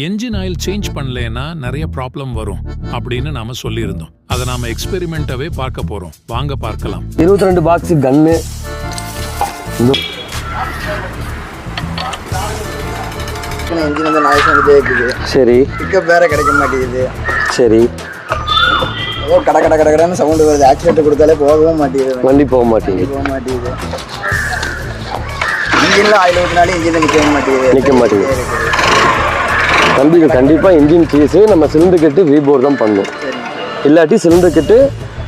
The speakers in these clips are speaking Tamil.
என்ஜின் ஆயில் சேஞ்ச் பண்ணலன்னா நிறைய ப்ராப்ளம் வரும் அப்படின்னு நாம சொல்லியிருந்தோம். அதை நாம எக்ஸ்பெரிமெண்டாவே பார்க்க போறோம். வாங்க பார்க்கலாம். 22 பாக்ஸ் கன்னு. இன்ஜின் வந்து நாய்ஸ் வந்துட்டே இருக்குது. சரி. பிக்கப் வேற கிடைக்க மாட்டேங்குது. சரி. ஏதோ கட கட கடன்னு சவுண்ட் வருது. ஆக்சிலேட்டர் கொடுத்தாலே போகவும் மாட்டேங்குது. வண்டி போக மாட்டேங்குது. இன்ஜின்ல ஆயில் ஊற்றினாலே இன்ஜின் நிற்க மாட்டேங்குது. தம்பி கண்டிப்பாக இன்ஜின் கீஸு நம்ம சிலிண்டர் கட்டு ரீபோர் தான் பண்ணணும். இல்லாட்டி சிலிண்டர் கட்டு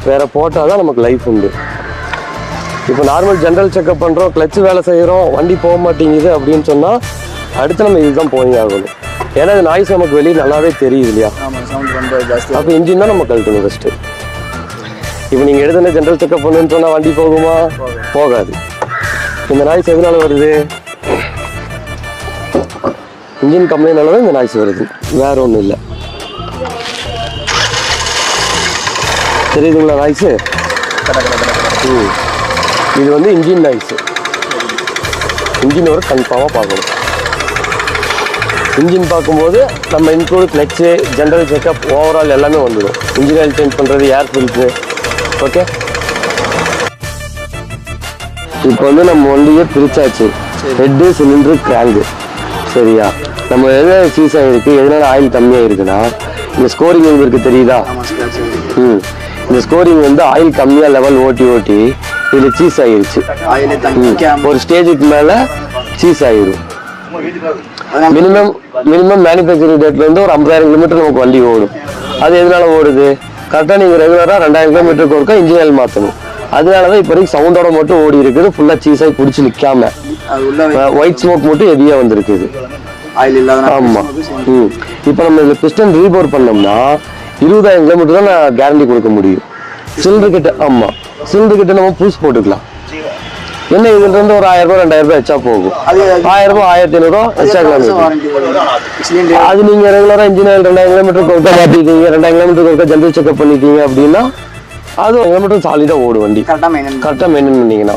வேறு போட்டால் தான் நமக்கு லைஃப் உண்டு. இப்போ நார்மல் ஜென்ரல் செக்அப் பண்ணுறோம், கிளச்சு வேலை செய்கிறோம், வண்டி போக மாட்டேங்குது அப்படின்னு சொன்னால் அடுத்து நம்ம இதுதான் போய் ஆகணும். ஏன்னா அது நாய்ஸ் நமக்கு வெளியே நல்லாவே தெரியுது இல்லையா? அப்போ இன்ஜின் தான் நம்ம கழட்டணும் ஃபஸ்ட்டு. இப்போ நீங்கள் எடுத்துன ஜென்ரல் செக்அப் பண்ணுன்னு சொன்னால் வண்டி போகுமா? போகாது. இந்த நாய்ஸ் எதனால வருது? இன்ஜின் கம்ப்ளைண்ட்னால தான் இந்த நாய்ஸ் வருது, வேற ஒன்றும் இல்லை. தெரியுதுங்களா நாய்ஸு? இது வந்து இன்ஜின் நாய்ஸு. இன்ஜின் ஒரு கன்ஃபார்மாக பார்க்கணும். இன்ஜின் பார்க்கும்போது நம்ம include clutch, general checkup, overall எல்லாமே வந்துடும். இன்ஜின் ஆயில் சேஞ்ச் பண்ணுறது, ஏர் ஃபில்ட்ரு. ஓகே, இப்போ வந்து நம்ம வண்டியை பிரிச்சாச்சு. Head, cylinder, crank. சரியா? நம்ம எதனால சீஸ் ஆகிருக்கு, எதனால ஆயில் கம்மியாக இருக்குன்னா இந்த ஸ்கோரிங் எங்கே இருக்குது தெரியுதா? இந்த ஸ்கோரிங் வந்து ஆயில் கம்மியாக லெவல் ஓட்டி இதில் சீஸ் ஆகிருச்சு. ஒரு ஸ்டேஜுக்கு மேலே சீஸ் ஆகிடும். மினிமம் மேனுஃபேக்சரிங் டேட்ல இருந்து ஒரு 50,000 கிலோமீட்டர் நமக்கு வண்டி ஓடும். அது எதனால ஓடுது? கரெக்டாக நீங்கள் ரெகுலராக 2000 கிலோமீட்டருக்கு ஒருக்கா இன்ஜின் ஆயில் மாற்றணும். அதனால தான் இப்போ வரைக்கும் சவுண்டோட மட்டும் ஓடி இருக்குது. ஃபுல்லாக சீஸ் ஆகி பிடிச்சி நிற்காம ஒயிட் ஸ்மோக் மட்டும் ஹெவியாக வந்துருக்குது. ஆமாம். இப்போ நம்ம இதில் பிஸ்டன் ரீபோர் பண்ணோம்னா 20,000 கிலோமீட்டர் தான் நான் கேரண்டி கொடுக்க முடியும். சிலிண்டர் கிட்ட. ஆமாம், சிலிண்டர் கிட்ட நம்ம புதுசு போட்டுக்கலாம். என்ன இதுல இருந்து ஒரு 1000 ரூபா 2000 ரூபாய் எச்சா போகும். 1000 ரூபாய் 1500 எச்சா கிலோமீட்டர். அது நீங்க ரெகுலரா இன்ஜின் ஆயில் 2000 கிலோமீட்டருக்கு ஒருக்கா மாட்டிட்டீங்க, 2000 கிலோமீட்டருக்கு ஒருக்கா ஜென்ரல் செக்அப் பண்ணிட்டீங்க அப்படின்னா அது 1 கிலோமீட்டர் சாலிடா ஓடும் வண்டி. கரெக்டாக மெயின்டைன் பண்ணீங்கன்னா.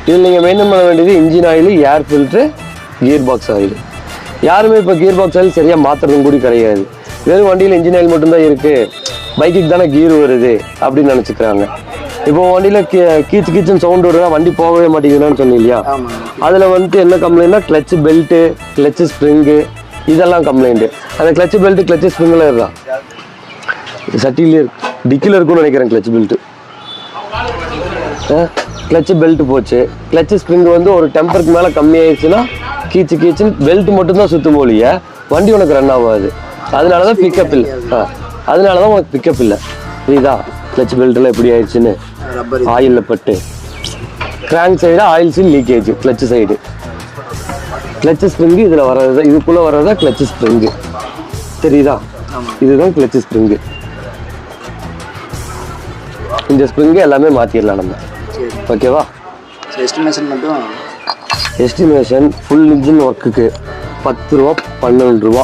இதில் நீங்கள் மெயின்டைன் பண்ண வேண்டியது இன்ஜின் ஆயில், ஏர் ஃபில்ட்ரு, கியர் பாக்ஸ் ஆயில். யாருமே இப்போ கியர் பாக்ஸ் ஆயில் சரியாக மாற்றுறதும் கூட கிடையாது. வெறும் வண்டியில் இன்ஜின் ஆயில் மட்டும்தான் இருக்குது, பைக்குக்கு தானே கியர் வருது அப்படின்னு நினச்சிக்கிறாங்க. இப்போ வண்டியில் கீச்சுன்னு சவுண்ட் வருதா, வண்டி போகவே மாட்டேங்குதுன்னு சொன்னீங்க இல்லையா? அதில் வந்துட்டு என்ன கம்ப்ளைண்ட்னா கிளச்சு பெல்ட்டு, கிளச்சு ஸ்ப்ரிங்கு, இதெல்லாம் கம்ப்ளைண்ட்டு. அந்த கிளச்சு பெல்ட்டு, கிளச்சு ஸ்ப்ரிங்கில் இருக்கா? சட்டிலே டிக்கில் இருக்குன்னு நினைக்கிறேன். கிளச்சு பெல்ட்டு, கிளச்சு பெல்ட்டு போச்சு. கிளச்சு ஸ்ப்ரிங் வந்து ஒரு டெம்பருக்கு மேலே கம்மியாயிடுச்சுன்னா கீச்சுன்னு பெல்ட் மட்டும்தான் சுற்றும் போலிய வண்டி உனக்கு ரன் ஆகாது. அதனால தான் பிக்கப் இல்லை. அதனால தான் உனக்கு பிக்கப் இல்லை. புரியுதா? கிளச் பெல்ட்டெல்லாம் எப்படி ஆயிடுச்சுன்னு ஆயிலில் பட்டு. Crank side oil seal leakage, clutch side. Clutch spring இதில் வர்றது, இதுக்குள்ளே வர்றதா கிளச்சு ஸ்ப்ரிங்கு. தெரியுதா? இதுதான் கிளச்சு ஸ்ப்ரிங்கு. இந்த ஸ்ப்ரிங்கு எல்லாமே மாற்றிடலாம் நம்ம. ஓகேவா? எஸ்டிமேஷன் ஃபுல் இன்ஜின் ஒர்க்குக்கு 10 ரூபா 12 ரூபா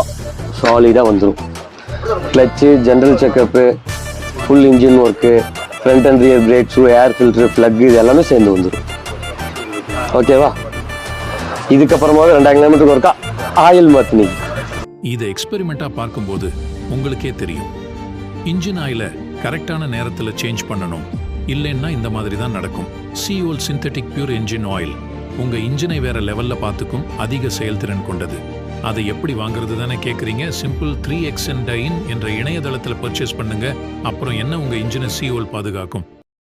சாலிடாக வந்துடும். Clutch, general checkup, full engine work, front and rear brake shoe, air filter, plug, இது எல்லாமே சேர்ந்து வந்துடும். ஓகேவா? இதுக்கப்புறமாவே 2000 கிலோமீட்டருக்கு ஒருக்கா ஆயில் மாற்றினீங்க. இதை எக்ஸ்பெரிமெண்ட்டாக பார்க்கும்போது உங்களுக்கே தெரியும். இன்ஜின் ஆயிலை கரெக்டான நேரத்தில் சேஞ்ச் பண்ணணும். இல்லைன்னா இந்த மாதிரி தான் நடக்கும். சிஓல் சிந்தட்டிக் பியூர் என்ஜின் ஆயில் உங்கள் இன்ஜினை வேறு லெவலில் பார்த்துக்கும். அதிக செயல்திறன் கொண்டது. அதை எப்படி வாங்குறது தானே கேட்குறீங்க? சிம்பிள் 3xndyne என்ற இணையதளத்தில் பர்ச்சேஸ் பண்ணுங்க. அப்புறம் என்ன, உங்கள் இன்ஜினை சிஓல் பாதுகாக்கும்.